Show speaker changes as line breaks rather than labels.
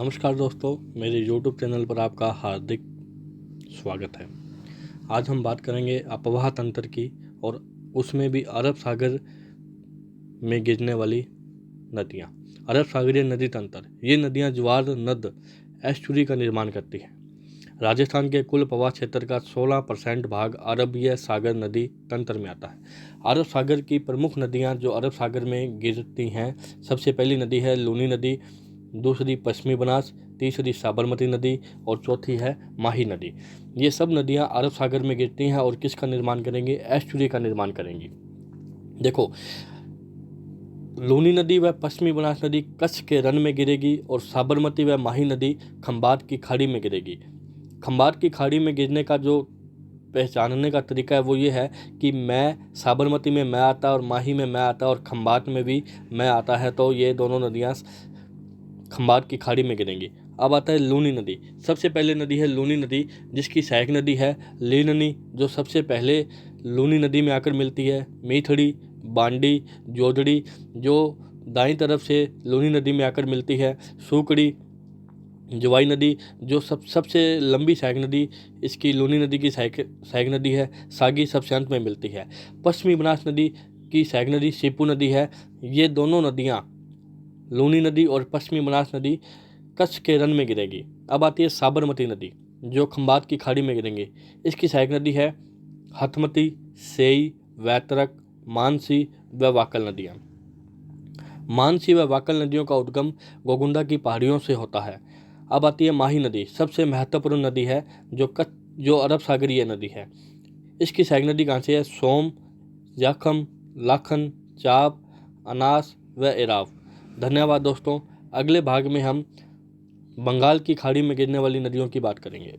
नमस्कार दोस्तों, मेरे YouTube चैनल पर आपका हार्दिक स्वागत है। आज हम बात करेंगे अपवाह तंत्र की और उसमें भी अरब सागर में गिरने वाली नदियाँ। अरब सागरीय नदी तंत्र, ये नदियाँ ज्वार नद एस्चुरी का निर्माण करती हैं। राजस्थान के कुल प्रवाह क्षेत्र का 16% भाग अरबिय सागर नदी तंत्र में आता है। अरब सागर की प्रमुख नदियाँ जो अरब सागर में गिरती हैं, सबसे पहली नदी है लूनी नदी, दूसरी पश्चिमी बनास, तीसरी साबरमती नदी और चौथी है माही नदी। ये सब नदियाँ अरब सागर में गिरती हैं और किसका निर्माण करेंगी? एस्चुरी का निर्माण करेंगी। देखो, लूनी नदी व पश्चिमी बनास नदी कच्छ के रन में गिरेगी और साबरमती व माही नदी खंबात की खाड़ी में गिरेगी। खंबात की खाड़ी में गिरने का जो पहचानने का तरीका है वो ये है कि मैं साबरमती में मैं आता है और माही में मैं आता है और खंबात में भी मैं आता है, तो ये दोनों नदियाँ खंबात की खाड़ी में गिरेंगी। अब आता है लूनी नदी। सबसे पहले नदी है लूनी नदी, जिसकी सहायक नदी है लीननी, जो सबसे पहले लूनी नदी में आकर मिलती है। मीथड़ी, बांडी, जोदड़ी जो दाईं तरफ से लूनी नदी में आकर मिलती है। सूकड़ी, जवाई नदी जो सबसे लंबी सहायक नदी इसकी लूनी नदी की सहायक नदी है। सागी सबसे अंत में मिलती है। पश्चिमी बनास नदी की सहायक नदी सीपू नदी है। ये दोनों नदियाँ, लूनी नदी और पश्चिमी बनास नदी, कच्छ के रन में गिरेगी। अब आती है साबरमती नदी, जो खंबात की खाड़ी में गिरेंगी। इसकी सहायक नदी है हथमती, सेई, वैतरक, मानसी व वाकल नदियाँ। मानसी व वाकल नदियों का उद्गम गोगुंडा की पहाड़ियों से होता है। अब आती है माही नदी, सबसे महत्वपूर्ण नदी है जो अरब सागरीय नदी है। इसकी सहायक नदी कहाँ से है? सोम, जाखम, लाखन, चाप, अनास व एराव। धन्यवाद दोस्तों। अगले भाग में हम बंगाल की खाड़ी में गिरने वाली नदियों की बात करेंगे।